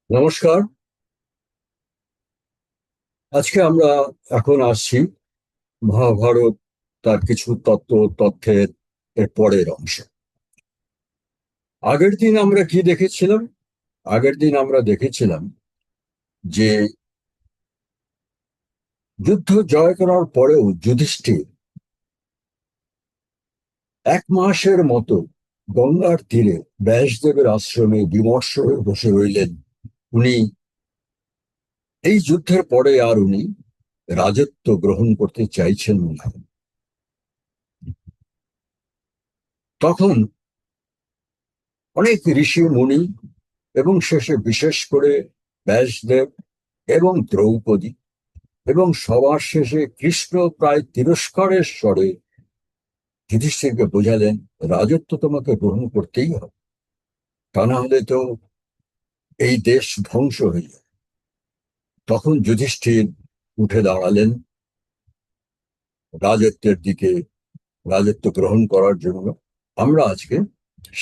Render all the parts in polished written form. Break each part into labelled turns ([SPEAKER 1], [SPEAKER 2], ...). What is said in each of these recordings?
[SPEAKER 1] নমস্কার। আজকে আমরা এখন আসছি মহাভারত, তার কিছু তথ্যের এর পরের অংশ। আগের দিন আমরা কি দেখেছিলাম? আগের দিন আমরা দেখেছিলাম যে যুদ্ধ জয় করার পরেও যুধিষ্ঠির 1 মাসের মতো গঙ্গার তীরে ব্যাসদেবের আশ্রমে বিমর্ষ হয়ে বসে রইলেন। উনি এই যুদ্ধের পরে আর উনি রাজত্ব গ্রহণ করতে চাইছেন না। তখন অনেক ঋষি মুনি এবং শেষে বিশেষ করে ব্যাসদেব এবং দ্রৌপদী এবং সবার শেষে কৃষ্ণ প্রায় তিরস্কারের স্বরে যুধিষ্ঠিরকে বোঝালেন, রাজত্ব তোমাকে গ্রহণ করতেই হবে, তা না হলে তো এই দেশ ধ্বংস হয়ে যাবে। তখন যুধিষ্ঠির উঠে দাঁড়ালেন রাজত্বের দিকে, রাজত্ব গ্রহণ করার জন্য। আমরা আজকে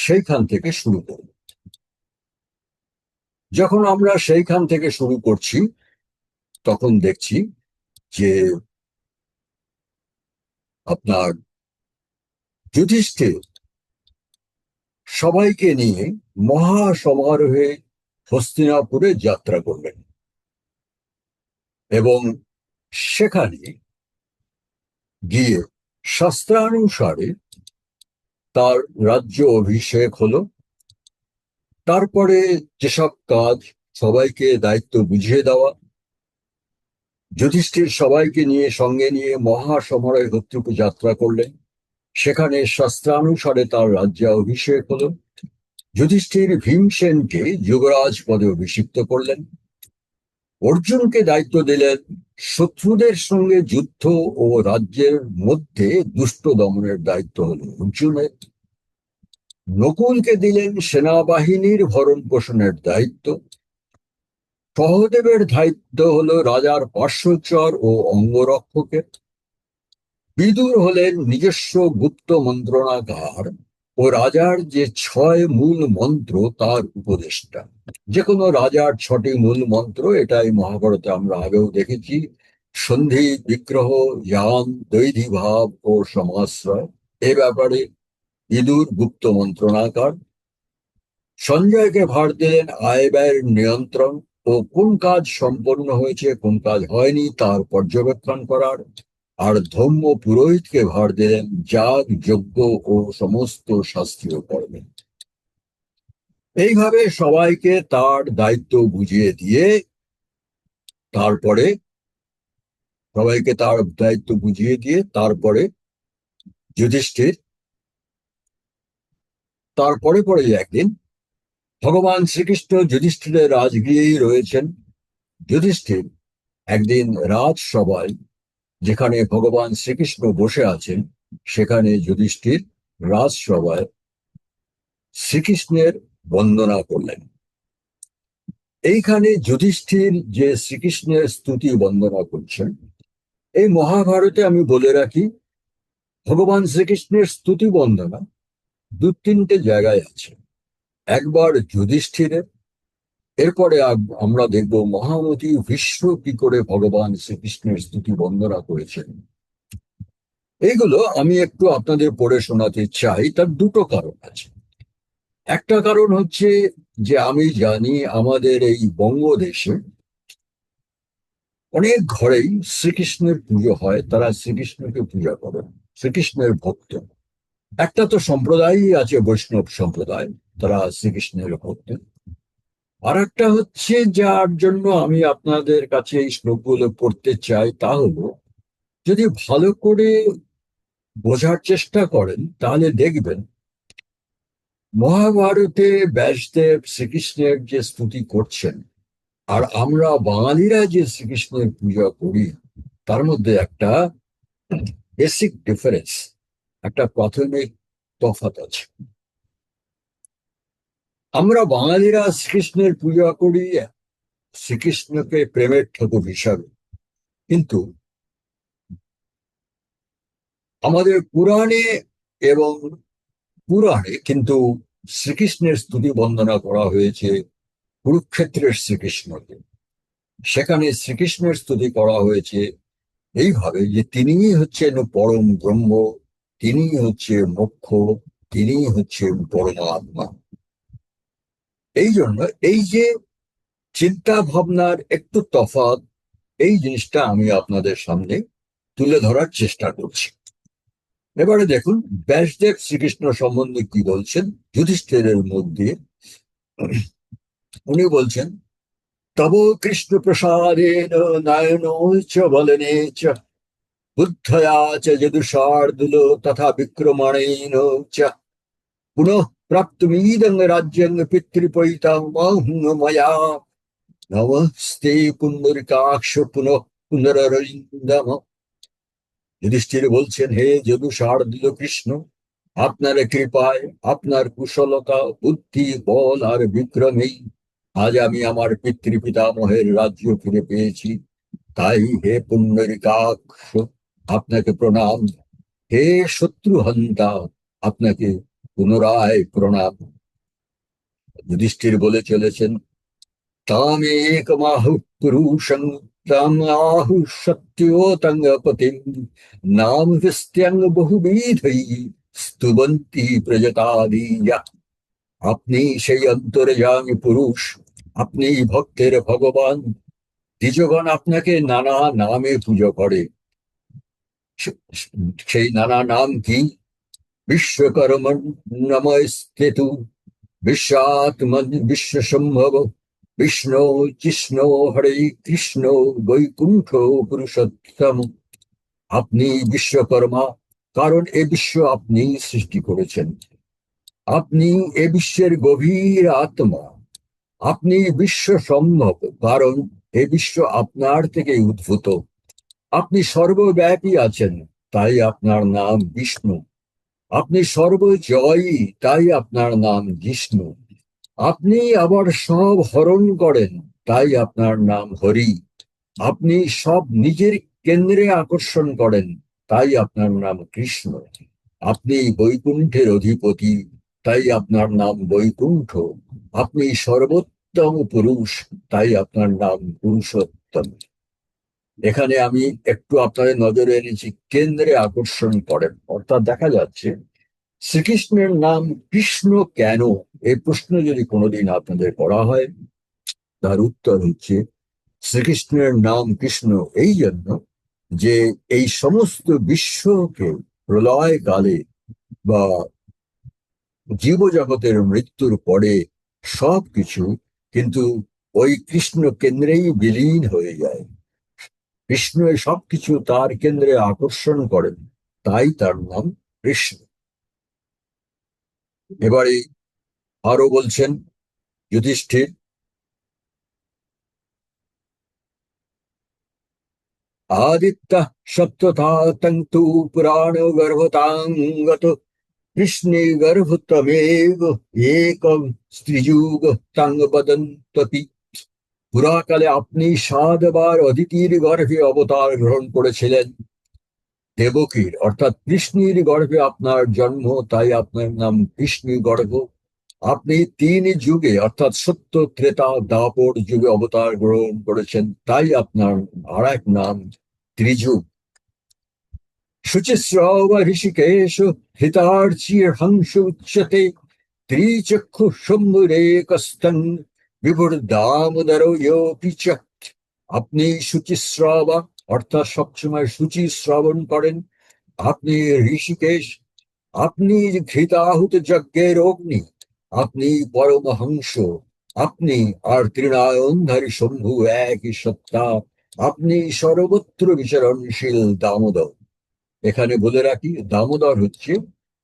[SPEAKER 1] সেইখান থেকে শুরু করব। যখন আমরা সেইখান থেকে শুরু করছি, তখন দেখছি যে আপনার যুধিষ্ঠির সবাইকে নিয়ে মহা সমারোহে হস্তিনাপুরে যাত্রা করলেন এবং সেখানে গিয়ে শাস্ত্রানুসারে তার রাজ্য অভিষেক হলো। তারপরে যেসব কাজ, সবাইকে দায়িত্ব বুঝিয়ে দেওয়া, যুধিষ্ঠির সবাইকে নিয়ে সঙ্গে নিয়ে মহা সমারোহে হস্তিনাপুর যাত্রা করলেন। সেখানে শাস্ত্রানুসারে তার রাজ্যে অভিষেক হলো। যুধিষ্ঠির ভীমসেনকে যুবরাজ পদে অভিষিক্ত করলেন। অর্জুনকে দায়িত্ব দিলেন শত্রুদের সঙ্গে যুদ্ধ ও রাজ্যের মধ্যে দুষ্ট দমনের দায়িত্ব হলো অর্জুনের। নকুলকে দিলেন সেনাবাহিনীর ভরণ পোষণের দায়িত্ব। সহদেবের দায়িত্ব হলো রাজার পার্শ্বচর ও অঙ্গরক্ষকের। বিদুর হলেন নিজস্ব গুপ্ত মন্ত্রণাগার ও রাজার যে 6 মূল মন্ত্র তার উপদেষ্টা। যে কোনো রাজার 6টি মূল মন্ত্র, এটাই মহাভারতে আমরা আগেও দেখেছি: সন্ধি, বিগ্রহ, যান, দৈধি ভাব ও সমাশ্রয়। এ ব্যাপারে ইদুর গুপ্ত মন্ত্রণাকার। সঞ্জয়কে ভার দিলেন আয় ব্যয়ের নিয়ন্ত্রণ ও কোন কাজ সম্পন্ন হয়েছে কোন কাজ হয়নি তার পর্যবেক্ষণ করার। আর ধর্ম পুরোহিতকে ভার দিলেন যাগ, যজ্ঞ ও সমস্ত শাস্ত্রীয় কর্মে। এইভাবে সবাইকে তার দায়িত্ব বুঝিয়ে দিয়ে তারপরে তারপরে যুধিষ্ঠির, তারপরে পরে একদিন ভগবান শ্রীকৃষ্ণ যুধিষ্ঠিরের রাজগৃহেই রয়েছেন। যুধিষ্ঠির একদিন রাজসভায়, যেখানে ভগবান শ্রীকৃষ্ণ বসে আছেন, সেখানে যুধিষ্ঠির রাজসভায় শ্রীকৃষ্ণের বন্দনা করলেন। এইখানে যুধিষ্ঠির যে শ্রীকৃষ্ণের স্তুতি বন্দনা করছেন, এই মহাভারতে আমি বলে রাখি, ভগবান শ্রীকৃষ্ণের স্তুতি বন্দনা 2-3টে জায়গায় আছে। একবার যুধিষ্ঠিরের, এরপরে আমরা দেখব মহামতি ভীষ্ম কি করে ভগবান শ্রীকৃষ্ণের স্তুতি বন্দনা করেছেন। এইগুলো আমি একটু আপনাদের পড়ে শোনাতে চাই। তার দুটো কারণ আছে। একটা কারণ হচ্ছে যে আমি জানি আমাদের এই বঙ্গদেশে অনেক ঘরেই শ্রীকৃষ্ণের পুজো হয়, তারা শ্রীকৃষ্ণকে পূজা করেন, শ্রীকৃষ্ণের ভক্ত। একটা তো সম্প্রদায়ই আছে বৈষ্ণব সম্প্রদায়, তারা শ্রীকৃষ্ণের ভক্ত। আর একটা হচ্ছে, যার জন্য আমি আপনাদের কাছে এই শ্লোকগুলো পড়তে চাই, তা হলো, যদি ভালো করে বোঝার চেষ্টা করেন তাহলে দেখবেন মহাভারতে ব্যাসদেব শ্রীকৃষ্ণের যে স্তুতি করছেন আর আমরা বাঙালিরা যে শ্রীকৃষ্ণের পূজা করি, তার মধ্যে একটা বেসিক ডিফারেন্স, একটা প্রাথমিক তফাৎ আছে। আমরা বাঙালিরা শ্রীকৃষ্ণের পূজা করি শ্রীকৃষ্ণকে প্রেমের ঠাকুর হিসাবে, কিন্তু আমাদের এবং পুরাণে কিন্তু শ্রীকৃষ্ণের স্তুতি বন্দনা করা হয়েছে কুরুক্ষেত্রের শ্রীকৃষ্ণকে। সেখানে শ্রীকৃষ্ণের স্তুতি করা হয়েছে এইভাবে যে তিনিই হচ্ছেন পরম ব্রহ্ম, তিনিই হচ্ছে মোক্ষ, তিনিই হচ্ছেন পরমাত্মা। এই জন্য এই যে চিন্তা ভাবনার একটু তফাৎ, এই জিনিসটা আমি আপনাদের সামনে তুলে ধরার চেষ্টা করছি। এবারে দেখুন ব্যাসদেব শ্রীকৃষ্ণ সম্বন্ধে কি বলছেন যুধিষ্ঠিরের মধ্যে। উনি বলছেন, তব কৃষ্ণ প্রসাদেন নয়নো চ বলনে চ বুদ্ধয়া চ যদুষার্দুল তথা বিক্রমণেন চ পুনঃ প্রাপ্তুমিদং রাজ্যং পিতৃপৈতাং ময়া নমস্তে পুণ্ডরিকাক্ষ পুনঃ পুনররিন্দম। যুধিষ্ঠির বলছেন, হে যদুষার্দুল কৃষ্ণ, আপনার কৃপায়, আপনার কুশলতা, বুদ্ধি, বল আর বিক্রমেই আজ আমি আমার পিতৃপিতামহের রাজ্য ফিরে পেয়েছি। তাই হে পুণ্ডরিকাক্ষ, আপনাকে প্রণাম। হে শত্রুহন্তা, আপনাকে পুনরায় প্রণাম। যুধিষ্ঠির বলে চলেছেন, তাম একমাহু পুরুষং তাম আহু সত্যোতঙ্গপতিম নাম বিস্ত্যং বহুবিধৈ স্তুবন্তি প্রজতাদিয়া। আপনি সেই অন্তর্যামী পুরুষ, আপনি ভক্তের ভগবান। দ্বিজগণ আপনাকে নানা নামে পুজো করে। সেই নানা নাম কি? বিশ্বকর্মণ নমস্তেতু, বিশ্বাত্মন বিশ্বসম্ভব, বিষ্ণু কৃষ্ণ হরে কৃষ্ণ বৈকুণ্ঠ পুরুষোত্তম। আপনি বিশ্বকর্মা, কারণ এ বিশ্ব আপনি সৃষ্টি করেছেন। আপনি এ বিশ্বের গভীর আত্মা। আপনি বিশ্ব সম্ভব, কারণ এ বিশ্ব আপনার থেকে উদ্ভূত। আপনি সর্বব্যাপী আছেন, তাই আপনার নাম বিষ্ণু। আপনি সর্বজয়ী, তাই আপনার নাম জিষ্ণু। আপনি আবার সব হরণ করেন, তাই আপনার নাম হরি। আপনি সব নিজের কেন্দ্রে আকর্ষণ করেন, তাই আপনার নাম কৃষ্ণ। আপনি বৈকুণ্ঠের অধিপতি, তাই আপনার নাম বৈকুণ্ঠ। আপনি সর্বোত্তম পুরুষ, তাই আপনার নাম পুরুষোত্তম। এখানে আমি একটু আপনাদের নজরে এনেছি কেন্দ্রে আকর্ষণ করেন, অর্থাৎ দেখা যাচ্ছে শ্রীকৃষ্ণের নাম কৃষ্ণ কেন, এই প্রশ্ন যদি কোনোদিন আপনাদের করা হয়, তার উত্তর হচ্ছে শ্রীকৃষ্ণের নাম কৃষ্ণ এই জন্য যে এই সমস্ত বিশ্বকে প্রলয়কালে বা জীবজগতের মৃত্যুর পরে সবকিছু কিন্তু ওই কৃষ্ণ কেন্দ্রেই বিলীন হয়ে যায়। কৃষ্ণ সবকিছু তার কেন্দ্রে আকর্ষণ করেন, তাই তার নাম কৃষ্ণ। এবারে আরো বলছেন যুধিষ্ঠির, আদিত্য সপ্তথা তন্তু পুরাণ গর্ভতাঙ্গত কৃষ্ণে গর্ভতমেব একম স্ত্রীযুগ তাঙ্গ বদন্ততি। পুরাকালে আপনি 7 বার অদিতির গর্ভে অবতার গ্রহণ করেছিলেন। দেবকীর অর্থাৎ কৃষ্ণের গর্ভে আপনার জন্ম, তাই আপনার নাম কৃষ্ণ গর্ভ। আপনি 3 যুগে অর্থাৎ সত্য, ত্রেতা, দাপর যুগে অবতার গ্রহণ করেছেন, তাই আপনার আর এক নাম ত্রিযুগ। শুচিশ্রব ঋষিকেশ হৃতার্চির হংস উচ্যতে ত্রিচক্ষু শম্ভুরেকস্তং বিভুর দামোদর ইয়োপিচ। আপনি শুচিশ্রবা অর্থাৎ সবসময় শুচি শ্রবণ করেন। আপনি ঋষিকেশ, আপনি ঘৃতাহুত যজ্ঞের অগ্নি। আপনি পরমহংস, আপনি আর ত্রিনয়নধারী শম্ভু একই সত্তা। আপনি সর্বত্র বিচরণশীল দামোদর। এখানে বলে রাখি, দামোদর হচ্ছে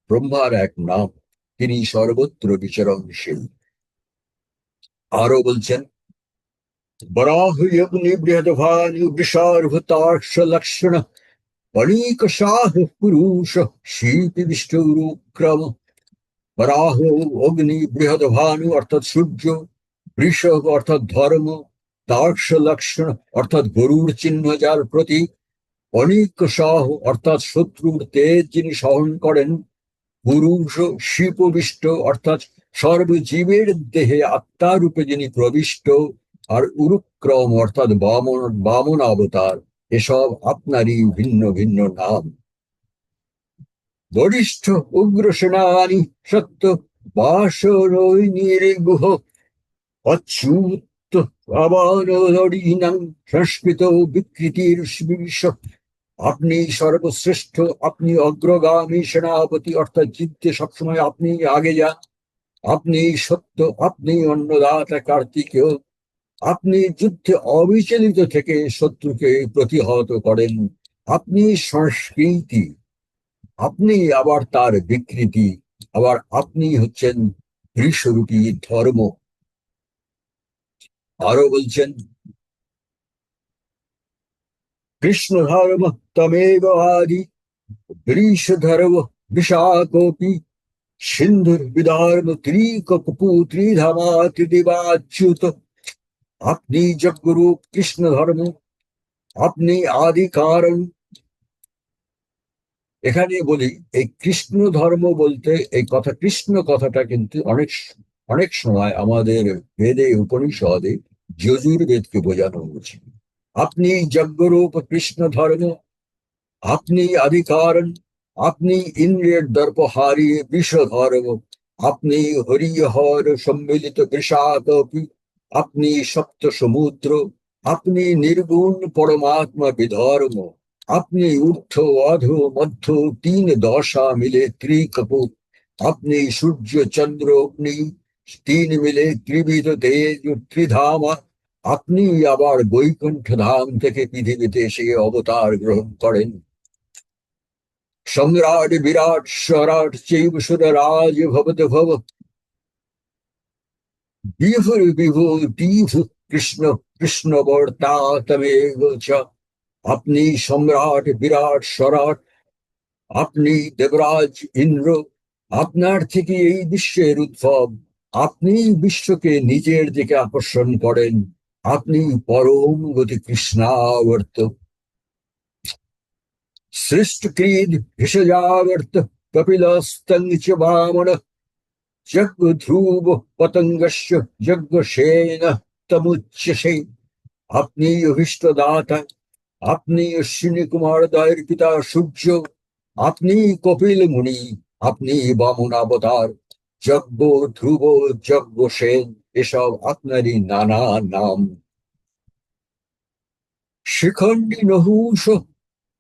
[SPEAKER 1] ব্রহ্মার এক নাম, তিনি সর্বত্র বিচরণশীল। আরো বলছেন, বরাহয়গ্নি বৃহদভানু বিশার্ভতার্ষ লক্ষণ অনেক শাহ পুরুষ শিল্পী বিষ্ণুরুক্রম। বরাহ অগ্নি, বৃহদভানু অর্থাৎ সূর্য, বৃষভ অর্থাৎ ধর্ম, তার্ক্ষ লক্ষণ অর্থাৎ গরুর চিহ্ন যার প্রতীক, অনেক শাহ অর্থাৎ শত্রুর তেজ যিনি সহন করেন, পুরুষ শিল্পবিষ্ট অর্থাৎ সর্বজীবের দেহে আত্মারূপে যিনি প্রবিষ্ট, আর উরুক্রম অর্থাৎ বামন বামন অবতার, এসব আপনারই ভিন্ন ভিন্ন নাম। বরিষ্ঠ উগ্র সেনানি সত্য বাসরৈনীর গুহ অচ্যুত আবারীনাং সংস্কৃত বিকৃতির বিষ। আপনি সর্বশ্রেষ্ঠ, আপনি অগ্রগামী সেনাপতি, অর্থাৎ যুদ্ধে সবসময় আপনি আগে যান। আপনি সত্য, আপনি অন্নদাতা কার্তিকেয়, আপনি যুদ্ধে অবিচলিত থেকে শত্রুকে প্রতিহত করেন। আপনি সংস্কৃতি, আপনি আবার তার বিকৃতি, আবার আপনি হচ্ছেন ঋষরূপী ধর্ম। আরো বলছেন, কৃষ্ণ ধর্ম তমেব আদি বৃষ ধর্ম বিশাকোপি সিন্ধুর বিধর্ম ত্রিকপু ত্রিধামা ত্রিদিবাচ্যুত। আপনি যজ্ঞরূপ কৃষ্ণ ধর্ম, আপনি আদি কারণ। এখানে বলি, এই কৃষ্ণ ধর্ম বলতে এই কথা, কৃষ্ণ কথাটা কিন্তু অনেক অনেক সময় আমাদের বেদে উপনিষদে যজুর্বেদকে বোঝানো হয়েছে। আপনি যজ্ঞরূপ কৃষ্ণ ধর্ম, আপনি আদি কারণ, আপনি ইন্দ্রিয়ের দর্প হারিয়ে বিষ ধর্ম, আপনি হরিহর সম্মিলিত বিষাদপি, আপনি সপ্ত সমুদ্র, আপনি নির্গুণ পরমাত্মা বিধর্ম, আপনি ঊর্ধ্ব অধ মধ্য তিন দশা মিলে ত্রিকপুর, আপনি সূর্য চন্দ্র অগ্নি তিন মিলে ত্রিবিধ তেজ ত্রিধামা। আপনি আবার বৈকুণ্ঠ ধাম থেকে পৃথিবীতে এসে অবতার গ্রহণ করেন। সম্রাট বিরাট স্বরাট চৈব সুররাজ ভবত ভব, বিভুর বিভু তীভু কৃষ্ণ কৃষ্ণ বর্তা তমেব চ। আপনি সম্রাট বিরাট স্বরাট, আপনি দেবরাজ ইন্দ্র, আপনার থেকে এই বিশ্বের উদ্ভব, আপনি বিশ্বকে নিজের দিকে আকর্ষণ করেন, আপনি পরম গতি কৃষ্ণাবর্ত। সৃষ্টক্রিদ ভিষজাবর্ত কপিলস্তং চ বামন, যজ্ঞ ধ্রুব পতঙ্গস্য যজ্ঞ সেন তমুচ্যসে। আপনি অভীষ্ট দাতা, আপনি অশ্বিনী কুমার দয়ের পিতা সূর্য, আপনি কপিল মুনি, আপনি বামন অবতার। যজ্ঞ ধ্রুব, যজ্ঞ সেন, এসব আপনারই নানা নাম। শিখণ্ডী নহুষ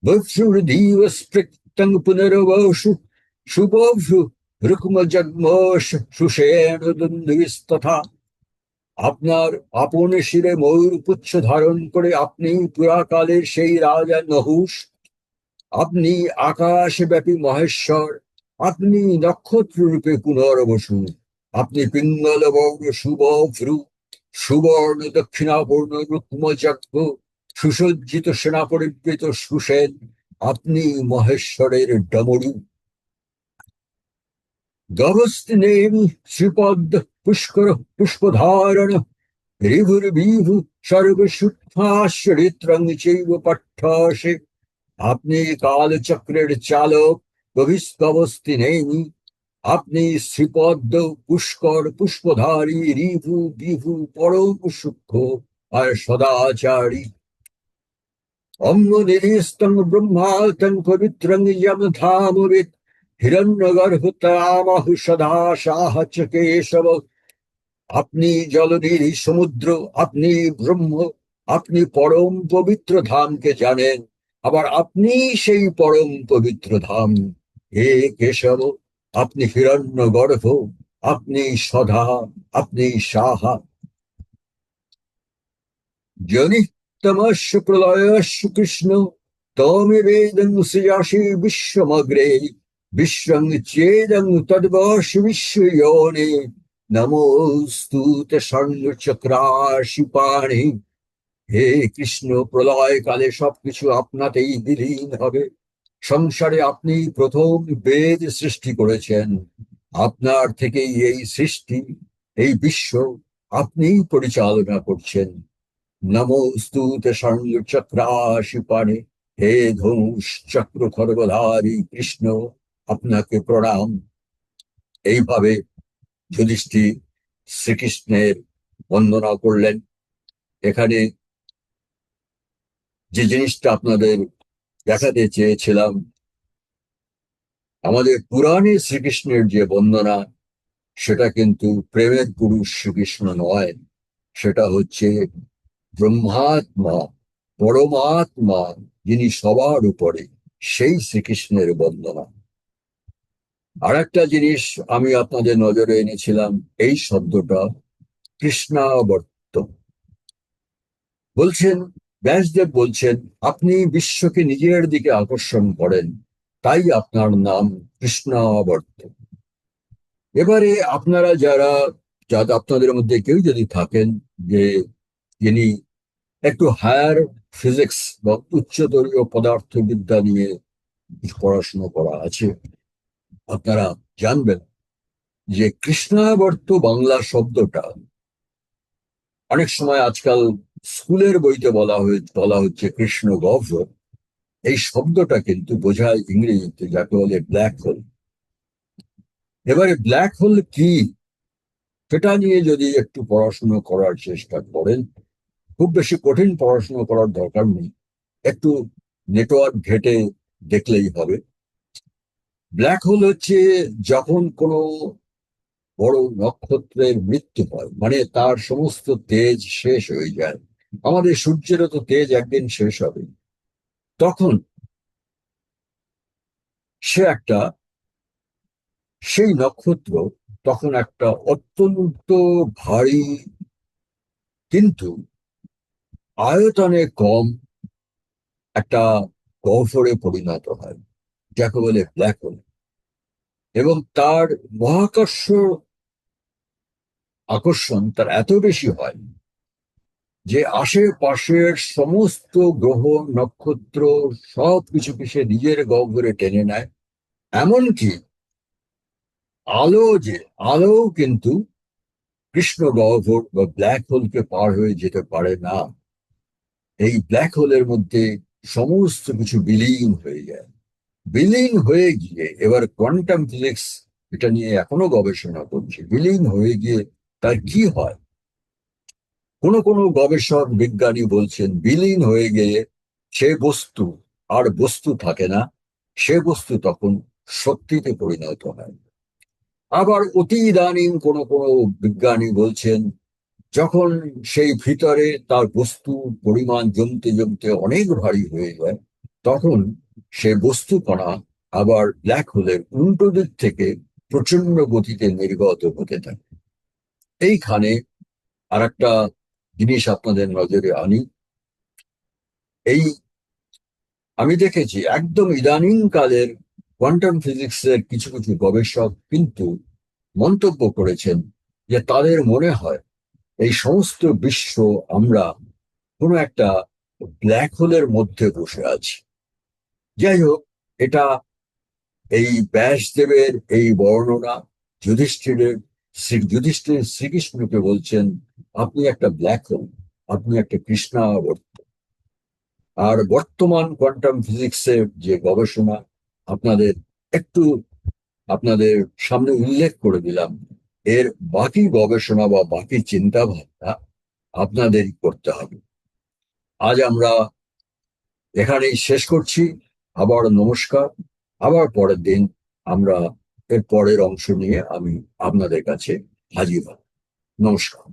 [SPEAKER 1] বৎসুরদীব স্পৃক্তং পুনর্বসু শুভভ্রু রুক্ম জগ্মোষ সুষেণ দুন্দুস্তথা। আপনার আপন শিরে ময়ূর পুচ্ছ ধারণ করে আপনি পুরাকালের সেই রাজা নহুষ, আপনি আকাশব্যাপী মহেশ্বর, আপনি নক্ষত্র রূপে পুনর্বসু, আপনি পিঙ্গল বর্ণ শুভভ্রু সুবর্ণ দক্ষিণাবর্ণ রুক্মযজ্ঞ সুসজ্জিত সেনা পরিবৃত সুসেন, আপনি মহেশ্বরের ডমরু। গভস্তিনেমি শ্রীপদ্ম পুষ্কর পুষ্পধারণ ঋভুর্বিভু সর্বসুৎফাশ্চরিত্রং চৈব পট্ঠাসে। আপনি কালচক্রের চালক গভস্তিনেমি, আপনি শ্রীপদ্ম পুষ্কর পুষ্পধারী ঋভু বিভু পরম সূক্ষ্ম আর সদাচারী। অঙ্গ নিরীস্তং ব্রহ্মাতং পবিত্রং যম ধামবিদ হিরণ্যগর্ভতামাহু সদা সাহ চ কেশব। আপনি জলনিধি সমুদ্র, আপনি ব্রহ্ম, আপনি পরম পবিত্র ধামকে জানেন, আবার আপনি সেই পরম পবিত্র ধাম। হে কেশব, আপনি হিরণ্য গর্ভ, আপনি সদা, আপনি সাহা। জনি তমস্য প্রলয়স্য কৃষ্ণ তমেবেদং সৃজাসি বিশ্বমগ্রে, বিশ্বং চেদং তদ্বশ বিশ্বয়োনে। নমোস্তুতে সর্বচক্রাশি পাণি। হে কৃষ্ণ, প্রলয় কালে সবকিছু আপনাতেই বিলীন হবে। সংসারে আপনি প্রথম বেদ সৃষ্টি করেছেন, আপনার থেকেই এই সৃষ্টি, এই বিশ্ব আপনিই পরিচালনা করছেন। নমোস্তুতে সর্বচক্রাশি পাণি। হে ধনুষ চক্র খড়গধারী কৃষ্ণ, আপনাকে প্রণাম। এইভাবে যুধিষ্ঠির শ্রীকৃষ্ণের বন্দনা করলেন। এখানে যে জিনিসটা আপনাদের দেখাতে চেয়েছিলাম, আমাদের পুরাণে শ্রীকৃষ্ণের যে বন্দনা, সেটা কিন্তু প্রেমের পুরুষ শ্রীকৃষ্ণ নয়, সেটা হচ্ছে ব্রহ্মাত্মা, পরমাত্মা, যিনি সবার উপরে, সেই শ্রীকৃষ্ণের বন্দনা। আর একটা জিনিস আমি আপনাদের নজরে এনেছিলাম, এই শব্দটা কৃষ্ণাবর্ত। বলছেন, ব্যাসদেব বলছেন, আপনি বিশ্বকে নিজের দিকে আকর্ষণ করেন, তাই আপনার নাম কৃষ্ণাবর্ত। এবারে আপনারা যারা, আপনাদের মধ্যে কেউ যদি থাকেন যে যিনি একটু হায়ার ফিজিক্স বা উচ্চতরীয় পদার্থবিদ্যা নিয়ে কিছু পড়াশোনা করা আছে, আপনারা জানবেন যে কৃষ্ণাবর্ত বাংলা শব্দটা অনেক সময় আজকাল স্কুলের বইতে বলা হচ্ছে কৃষ্ণ গহ্বর। এই শব্দটা কিন্তু বোঝায় ইংরেজিতে যাকে বলে ব্ল্যাক হোল। এবারে ব্ল্যাক হোল কি, সেটা নিয়ে যদি একটু পড়াশোনা করার চেষ্টা করেন, খুব বেশি কঠিন পড়াশোনা করার দরকার নেই, একটু নেটওয়ার্ক ঘেটে দেখলেই হবে। ব্ল্যাক হোল হচ্ছে যখন কোনো বড় নক্ষত্রের মৃত্যু হয়, মানে তার সমস্ত তেজ শেষ হয়ে যায়। আমাদের সূর্যেরও তো তেজ একদিন শেষ হবে। তখন সে একটা, সেই নক্ষত্র তখন একটা অত্যন্ত ভারী কিন্তু আয়তনে কম একটা গহ্বরে পরিণত হয়, যাকে বলে ব্ল্যাক হোল। এবং তার মহাকর্ষ আকর্ষণ তার এত বেশি হয় যে আশেপাশের সমস্ত গ্রহ নক্ষত্র সব কিছুকে সে নিজের গহ্বরে টেনে নেয়। এমনকি যে আলো কিন্তু কৃষ্ণ গহ্বর বা ব্ল্যাক হোলকে পার হয়ে যেতে পারে না। এই ব্ল্যাক হোলের মধ্যে সমস্ত কিছু বিলীন হয়ে যায়। বিলীন হয়ে গিয়ে এবার কোয়ান্টাম ফিজিক্স এটা নিয়ে এখনো গবেষণা করছে, বিলীন হয়ে গিয়ে তার কি হয়। কোনো কোনো গবেষক বিজ্ঞানী বলছেন বিলীন হয়ে গিয়ে সে বস্তু আর বস্তু থাকে না, সে বস্তু তখন শক্তিতে পরিণত হয়। আবার অতি ইদানিং কোনো কোনো বিজ্ঞানী বলছেন যখন সেই ভিতরে তার বস্তু পরিমাণ জমতে জমতে অনেক ভারী হয়ে যায়, তখন সে বস্তু কণা আবার ব্ল্যাক হোলের উল্টো দিক থেকে প্রচন্ড গতিতে নির্গত হতে থাকে। এইখানে আর একটা জিনিস আপনাদের নজরে আনি। এই আমি দেখেছি একদম ইদানিং কালের কোয়ান্টাম ফিজিক্সের কিছু কিছু গবেষক কিন্তু মন্তব্য করেছেন যে তাদের মনে হয় এই সমস্ত বিশ্ব, আমরা কোনো একটা ব্ল্যাক হোলের মধ্যে বসে আছি। যাই হোক, এটা এই ব্যাসদেবের এই বর্ণনা, যুধিষ্ঠিরের যুধিষ্ঠির শ্রীকৃষ্ণকে বলছেন আপনি একটা ব্ল্যাক হোল, আপনি একটা কৃষ্ণাবর্ত। আর বর্তমান কোয়ান্টাম ফিজিক্সের যে গবেষণা আপনাদের একটু আপনাদের সামনে উল্লেখ করে দিলাম, এর বাকি গবেষণা বা বাকি চিন্তা ভাবনা আপনাদেরই করতে হবে। আজ আমরা এখানেই শেষ করছি। আবার নমস্কার। আবার পরের দিন আমরা এর পরের অংশ নিয়ে আমি আপনাদের কাছে হাজির হব। নমস্কার।